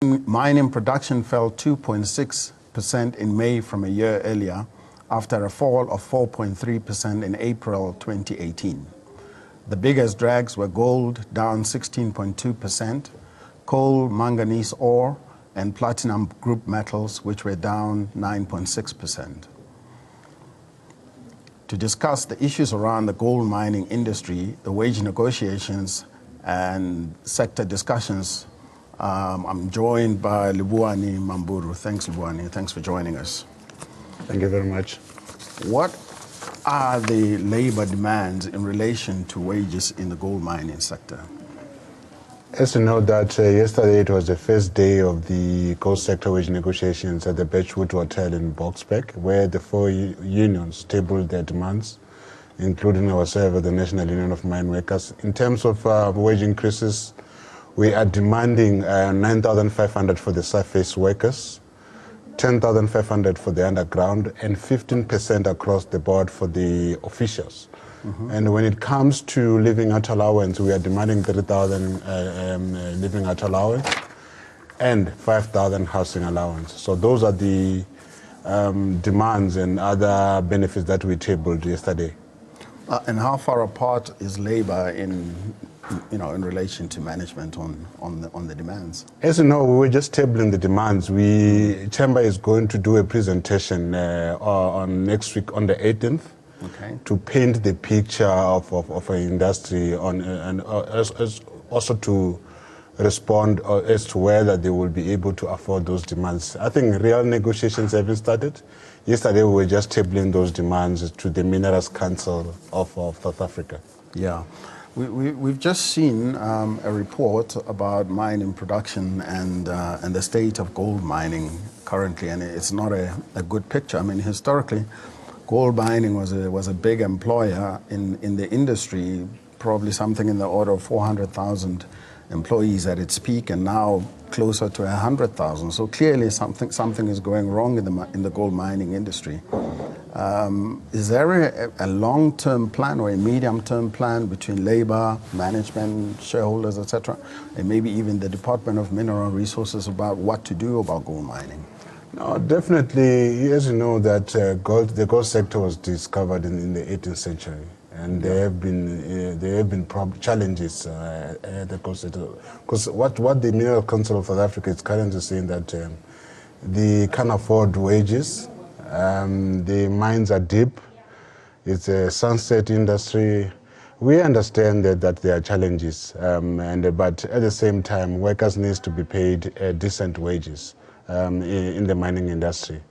Mining production fell 2.6% in May from a year earlier, after a fall of 4.3% in April 2018. The biggest drags were gold, down 16.2%, coal, manganese ore, and platinum group metals, which were down 9.6%. To discuss the issues around the gold mining industry, the wage negotiations, and sector discussions, I'm joined by Lubuani Mamburu. Thanks, Lubuani. Thanks for joining us. Thank you very much. What are the labor demands in relation to wages in the gold mining sector? As you know that yesterday it was the first day of the gold sector wage negotiations at the Birchwood Hotel in Boksburg, where the four unions tabled their demands, including ourselves, the National Union of Mine Workers. In terms of wage increases, we are demanding 9,500 for the surface workers, 10,500 for the underground, and 15% across the board for the officials. And when it comes to living out allowance, we are demanding 30,000 living out allowance and 5,000 housing allowance. So those are the demands and other benefits that we tabled yesterday. And how far apart is labor in relation to management on the demands? As you know, we were just tabling the demands. Chamber is going to do a presentation on next week on the 18th. Okay. To paint the picture of an industry and also to respond as to whether they will be able to afford those demands. I think real negotiations haven't started. Yesterday we were just tabling those demands to the Minerals Council of South Africa. Yeah. We've just seen a report about mining production and the state of gold mining currently, and it's not a good picture. I mean, historically, gold mining was a big employer in the industry, probably something in the order of 400,000 employees at its peak, and now closer to 100,000. So clearly something is going wrong in the gold mining industry. Is there a long-term plan or a medium-term plan between labor, management, shareholders, etc., and maybe even the Department of Mineral Resources about what to do about gold mining? No, definitely. As you know, that the gold sector was discovered in the 18th century, and there have been challenges at the gold sector. Because what the Mineral Council of South Africa is currently saying that they can't afford wages, the mines are deep, it's a sunset industry. We understand that there are challenges, but at the same time, workers need to be paid decent wages. In the mining industry.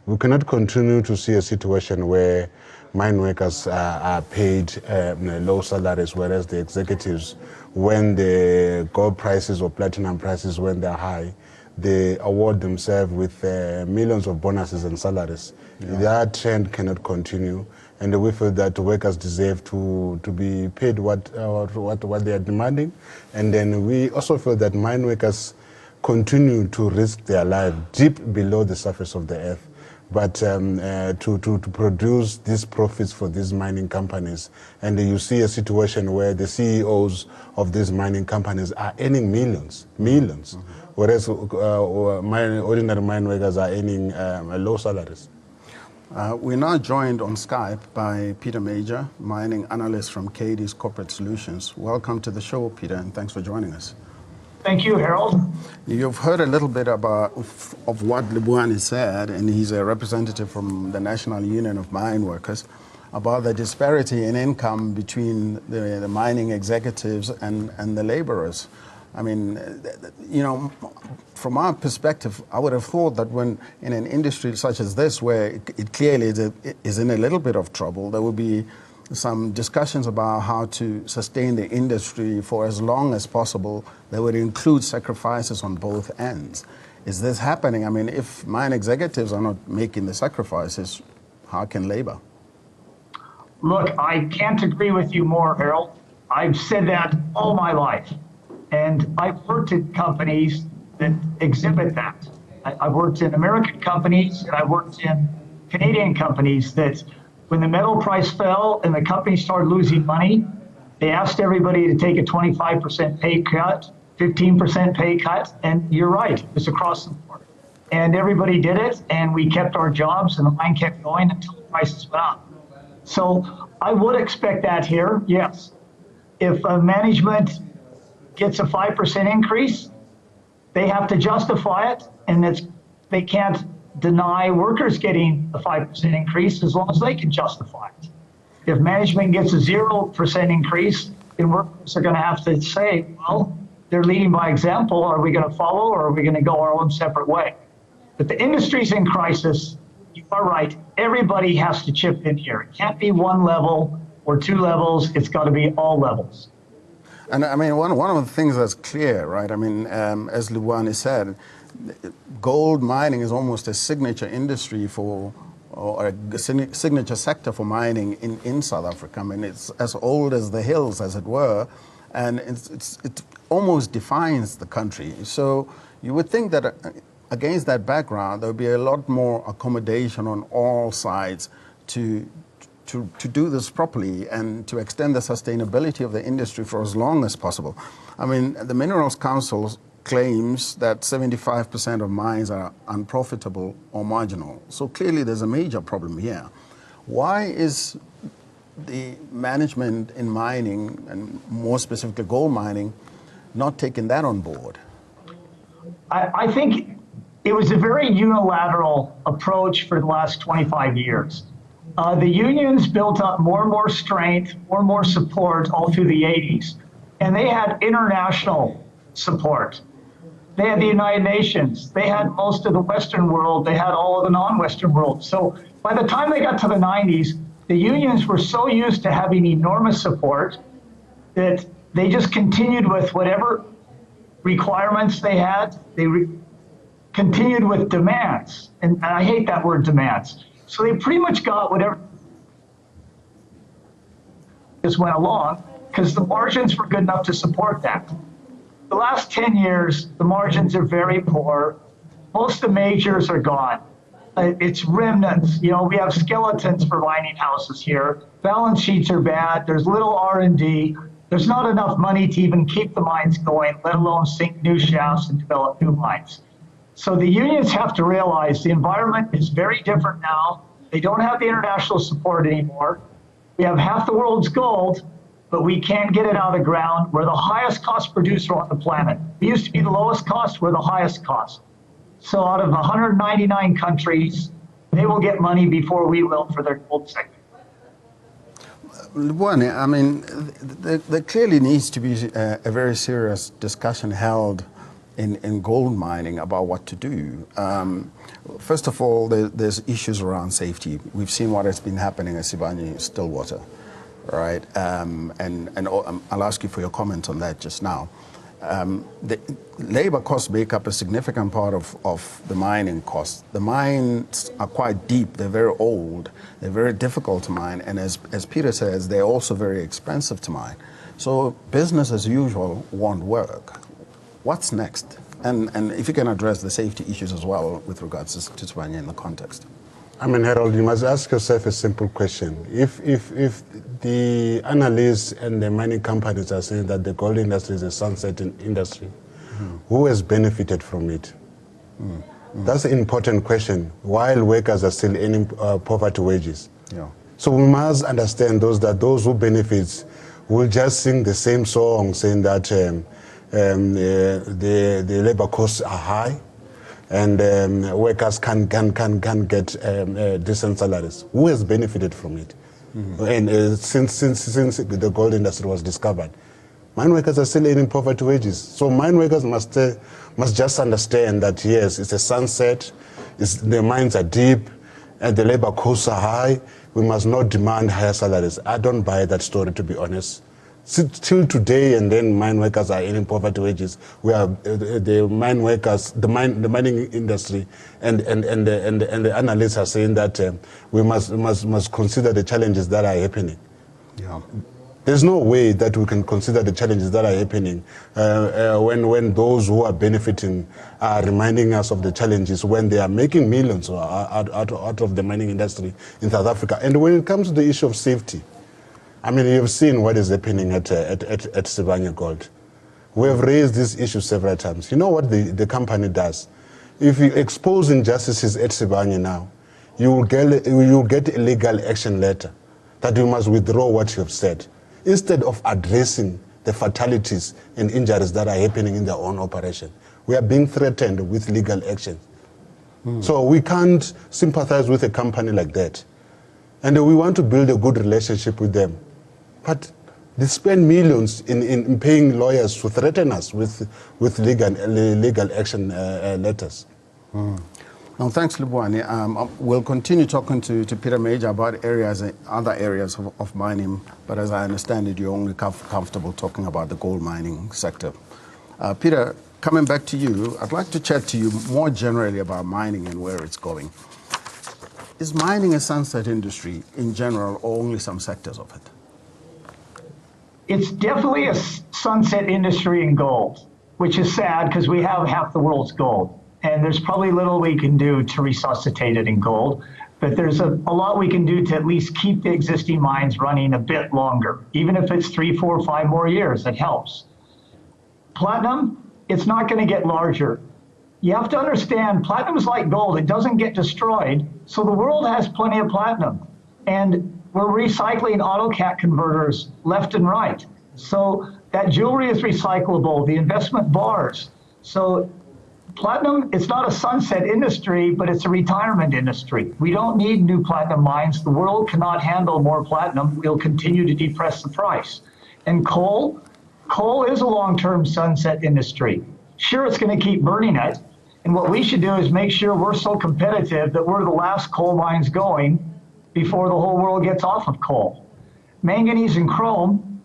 We cannot continue to see a situation where mine workers are paid low salaries, whereas the executives, when the gold prices or platinum prices, when they're high, they award themselves with millions of bonuses and salaries. Yeah. That trend cannot continue, and we feel that workers deserve to be paid what they are demanding. And then we also feel that mine workers continue to risk their life deep below the surface of the earth, but to produce these profits for these mining companies. And you see a situation where the CEOs of these mining companies are earning millions, whereas ordinary mine workers are earning low salaries. We're now joined on Skype by Peter Major, mining analyst from Cadiz Corporate Solutions. Welcome to the show, Peter, and thanks for joining us. Thank you, Harold. You've heard a little bit of what Lubuani said, and he's a representative from the National Union of Mine Workers, about the disparity in income between the mining executives and the laborers. I mean, from our perspective, I would have thought that when in an industry such as this, where it clearly is in a little bit of trouble, there would be some discussions about how to sustain the industry for as long as possible that would include sacrifices on both ends. Is this happening? I mean, if mine executives are not making the sacrifices, how can labor? Look, I can't agree with you more, Harold. I've said that all my life. And I've worked at companies that exhibit that. I've worked in American companies and I've worked in Canadian companies that when the metal price fell and the company started losing money, they asked everybody to take a 25% pay cut 15% pay cut, and you're right, it was across the board. And everybody did it, and we kept our jobs, and the mine kept going until the prices went up. So I would expect that here, yes. If management gets a 5% increase, they have to justify it, and they can't deny workers getting a 5% increase as long as they can justify it. If management gets a 0% increase, then workers are going to have to say, well, they're leading by example. Are we going to follow, or are we going to go our own separate way? But the industry's in crisis. You are right. Everybody has to chip in here. It can't be one level or two levels. It's got to be all levels. And I mean, one of the things that's clear, right? I mean, as Luwani said, gold mining is almost a signature industry or a signature sector for mining in South Africa. I mean, it's as old as the hills, as it were, and it almost defines the country. So you would think that against that background, there would be a lot more accommodation on all sides to do this properly and to extend the sustainability of the industry for as long as possible. I mean, the Minerals Council claims that 75% of mines are unprofitable or marginal. So clearly there's a major problem here. Why is the management in mining, and more specifically gold mining, not taking that on board? I think it was a very unilateral approach for the last 25 years. The unions built up more and more strength, more and more support all through the 80s. And they had international support. They had the United Nations. They had most of the Western world. They had all of the non-Western world. So by the time they got to the 90s, the unions were so used to having enormous support that they just continued with whatever requirements they had. They continued with demands. And I hate that word demands. So they pretty much got whatever just went along because the margins were good enough to support that. The last 10 years, the margins are very poor. Most of the majors are gone. It's remnants. You know, we have skeletons for mining houses here. Balance sheets are bad. There's little R&D. There's not enough money to even keep the mines going, let alone sink new shafts and develop new mines. So the unions have to realize the environment is very different now. They don't have the international support anymore. We have half the world's gold, but we can't get it out of the ground. We're the highest cost producer on the planet. We used to be the lowest cost, we're the highest cost. So out of 199 countries, they will get money before we will for their gold sector. One, I mean, there clearly needs to be a very serious discussion held in gold mining about what to do. First of all, there's issues around safety. We've seen what has been happening at Sibanye-Stillwater, right? And I'll ask you for your comment on that just now. The labor costs make up a significant part of the mining costs. The mines are quite deep, they're very old, they're very difficult to mine, and as Peter says, they're also very expensive to mine. So business as usual won't work. What's next? And if you can address the safety issues as well with regards to Sibanye in the context. I mean, Harold, you must ask yourself a simple question. If the analysts and the mining companies are saying that the gold industry is a sunsetting industry, who has benefited from it? That's an important question, while workers are still earning poverty wages. Yeah. So we must understand that those who benefit will just sing the same song saying that the labor costs are high, and workers can get decent salaries. Who has benefited from it? And since the gold industry was discovered, mine workers are still earning poverty wages. So mine workers must just understand that yes, it's a sunset. The mines are deep, and the labor costs are high. We must not demand higher salaries. I don't buy that story, to be honest. Till today, and then mine workers are earning poverty wages. We are the mine workers, the mining industry, and the analysts are saying that we must consider the challenges that are happening. Yeah. There's no way that we can consider the challenges that are happening when those who are benefiting are reminding us of the challenges when they are making millions out of the mining industry in South Africa. And when it comes to the issue of safety, I mean, you've seen what is happening at Sibanye Gold. We have raised this issue several times. You know what the company does? If you expose injustices at Sibanye now, you will get a legal action letter that you must withdraw what you have said, instead of addressing the fatalities and injuries that are happening in their own operation. We are being threatened with legal action. So we can't sympathize with a company like that. And we want to build a good relationship with them. But they spend millions in paying lawyers to threaten us with legal action letters. Now, thanks, Lubwani. We'll continue talking to Peter Major about other areas of mining, but as I understand it, you're only comfortable talking about the gold mining sector. Peter, coming back to you, I'd like to chat to you more generally about mining and where it's going. Is mining a sunset industry in general, or only some sectors of it? It's definitely a sunset industry in gold, which is sad because we have half the world's gold. And there's probably little we can do to resuscitate it in gold, but there's a lot we can do to at least keep the existing mines running a bit longer. Even if it's 3, 4, 5 more years, it helps. Platinum, it's not going to get larger. You have to understand, platinum is like gold. It doesn't get destroyed, so the world has plenty of platinum. And we're recycling autocat converters left and right. So that jewelry is recyclable, the investment bars. So platinum, it's not a sunset industry, but it's a retirement industry. We don't need new platinum mines. The world cannot handle more platinum. We'll continue to depress the price. And coal is a long-term sunset industry. Sure, it's going to keep burning it. And what we should do is make sure we're so competitive that we're the last coal mines going before the whole world gets off of coal. Manganese and chrome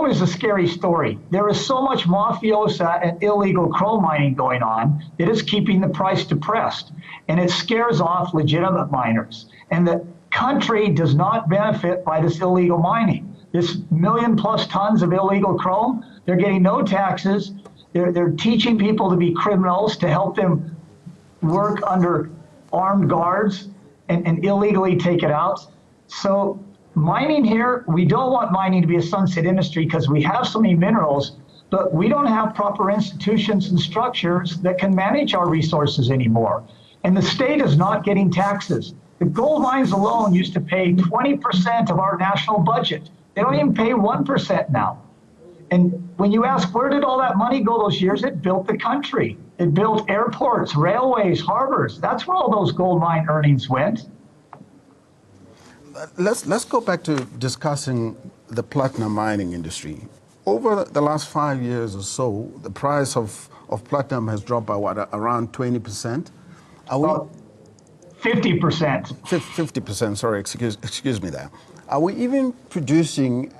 is a scary story. There is so much mafiosa and illegal chrome mining going on that is keeping the price depressed. And it scares off legitimate miners. And the country does not benefit by this illegal mining. This 1 million+ tons of illegal chrome, they're getting no taxes. They're teaching people to be criminals to help them work under armed guards and illegally take it out. So mining here, we don't want mining to be a sunset industry because we have so many minerals, but we don't have proper institutions and structures that can manage our resources anymore. And the state is not getting taxes. The gold mines alone used to pay 20% of our national budget. They don't even pay 1% now. And when you ask, where did all that money go those years? It built the country. It built airports, railways, harbors. That's where all those gold mine earnings went. Let's go back to discussing the platinum mining industry. Over the last 5 years or so, the price of platinum has dropped by what, around 20%? Are we 50%. 50%, sorry, excuse me there. Are we even producing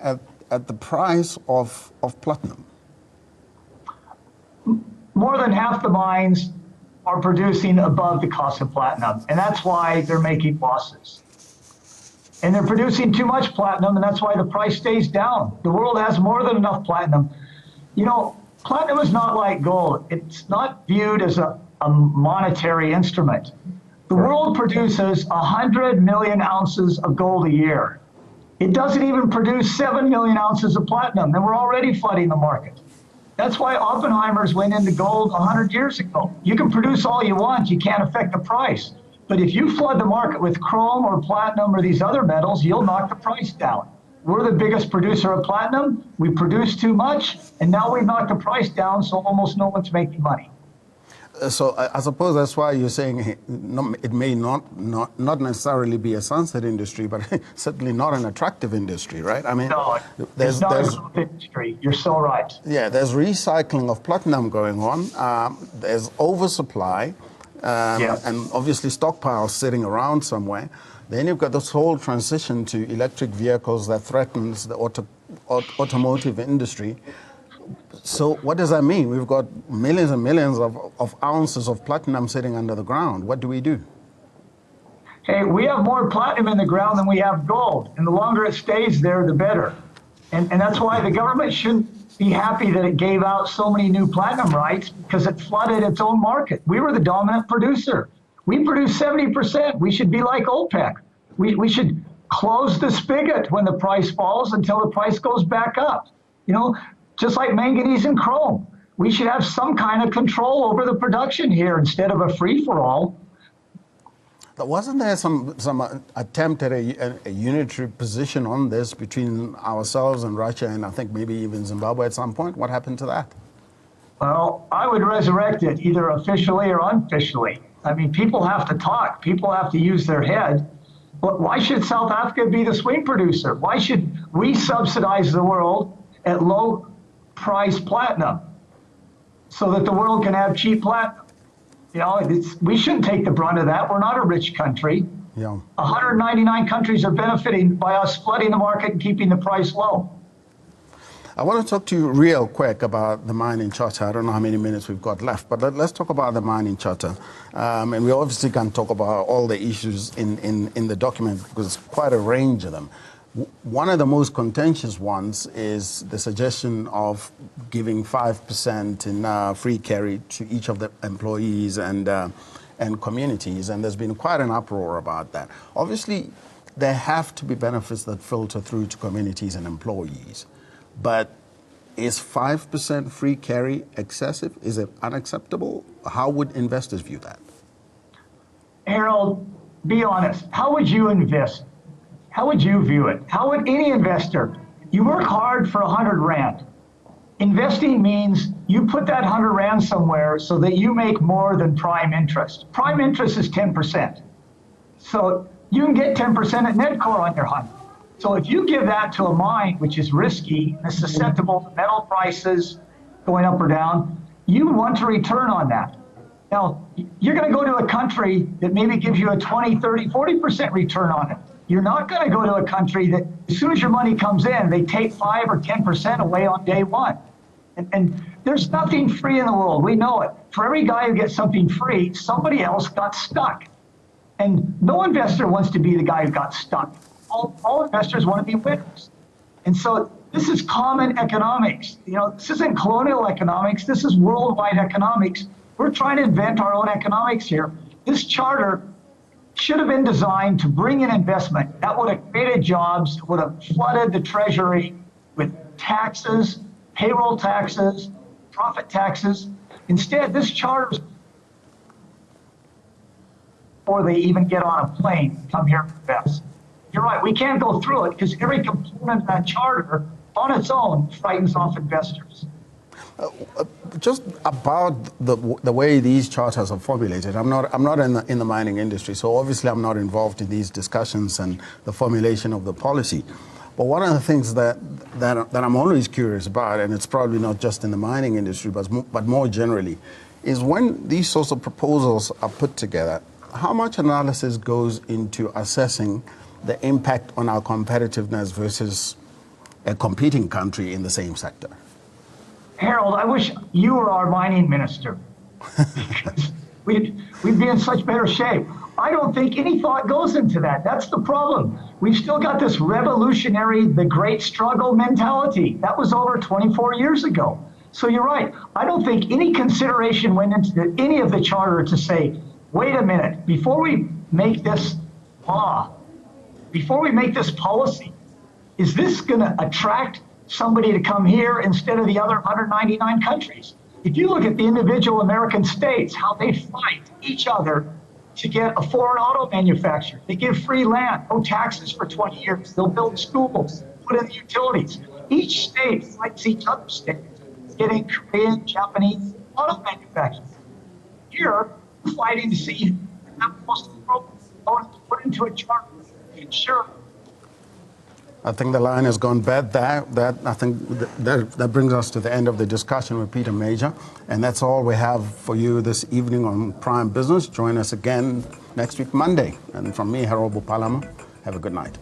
at the price of platinum? More than half the mines are producing above the cost of platinum, and that's why they're making losses. And they're producing too much platinum, and that's why the price stays down. The world has more than enough platinum. You know, platinum is not like gold. It's not viewed as a monetary instrument. The world produces 100 million ounces of gold a year. It doesn't even produce 7 million ounces of platinum, and we're already flooding the market. That's why Oppenheimers went into gold 100 years ago. You can produce all you want, you can't affect the price. But if you flood the market with chrome or platinum or these other metals, you'll knock the price down. We're the biggest producer of platinum. We produce too much, and now we've knocked the price down, so almost no one's making money. So I suppose that's why you're saying it may not necessarily be a sunset industry, but certainly not an attractive industry, right? I mean, no, it's not a sunset industry. You're so right. Yeah, there's recycling of platinum going on. There's oversupply, and obviously stockpiles sitting around somewhere. Then you've got this whole transition to electric vehicles that threatens the automotive industry. So what does that mean? We've got millions and millions of ounces of platinum sitting under the ground. What do we do? Hey, we have more platinum in the ground than we have gold. And the longer it stays there, the better. And that's why the government shouldn't be happy that it gave out so many new platinum rights, because it flooded its own market. We were the dominant producer. We produce 70%. We should be like OPEC. We should close the spigot when the price falls until the price goes back up. You know, just like manganese and chrome. We should have some kind of control over the production here instead of a free-for-all. But wasn't there some attempt at a unitary position on this between ourselves and Russia and I think maybe even Zimbabwe at some point? What happened to that? Well, I would resurrect it either officially or unofficially. I mean, people have to talk. People have to use their head. But why should South Africa be the swing producer? Why should we subsidize the world at low price platinum so that the world can have cheap platinum? You know, we shouldn't take the brunt of that. We're not a rich country. Yeah. 199 countries are benefiting by us flooding the market and keeping the price low. I want to talk to you real quick about the mining charter. I don't know how many minutes we've got left, but let's talk about the mining charter. And we obviously can talk about all the issues in the document because it's quite a range of them. One of the most contentious ones is the suggestion of giving 5% in free carry to each of the employees and communities, and there's been quite an uproar about that. Obviously, there have to be benefits that filter through to communities and employees. But is 5% free carry excessive? Is it unacceptable? How would investors view that? Harold, be honest. How would you invest? How would you view it? How would any investor? You work hard for 100 Rand. Investing means you put that 100 Rand somewhere so that you make more than prime interest. Prime interest is 10%. So you can get 10% at Nedcore on your 100. So if you give that to a mine, which is risky and is susceptible to metal prices going up or down, you want a return on that. Now, you're going to go to a country that maybe gives you a 20, 30, 40% return on it. You're not going to go to a country that as soon as your money comes in, they take 5 or 10% away on day one. And there's nothing free in the world. We know it. For every guy who gets something free, somebody else got stuck. And no investor wants to be the guy who got stuck. All investors want to be winners. And so this is common economics. You know, this isn't colonial economics. This is worldwide economics. We're trying to invent our own economics here. This charter should have been designed to bring in investment. That would have created jobs, would have flooded the treasury with taxes, payroll taxes, profit taxes. Instead, this charter, before they even get on a plane, come here and invest. You're right, we can't go through it because every component of that charter on its own frightens off investors. Just about the way these charters are formulated, I'm not in the mining industry, so obviously I'm not involved in these discussions and the formulation of the policy. But one of the things that I'm always curious about, and it's probably not just in the mining industry, but more generally, is when these sorts of proposals are put together, how much analysis goes into assessing the impact on our competitiveness versus a competing country in the same sector? Harold, I wish you were our mining minister. Because we'd be in such better shape. I don't think any thought goes into that. That's the problem. We've still got this revolutionary, the great struggle mentality. That was over 24 years ago. So you're right. I don't think any consideration went into any of the charter to say, wait a minute, before we make this law, before we make this policy, is this going to attract somebody to come here instead of the other 199 countries? If you look at the individual American states, how they fight each other to get a foreign auto manufacturer. They give free land, no taxes for 20 years. They'll build schools, put in the utilities. Each state fights each other's state, getting Korean, Japanese auto manufacturers. Here, we're fighting to see that most of the world put into a charter to ensure. I think the line has gone bad there. I think that brings us to the end of the discussion with Peter Major. And that's all we have for you this evening on Prime Business. Join us again next week, Monday. And from me, Harold Bupalama, have a good night.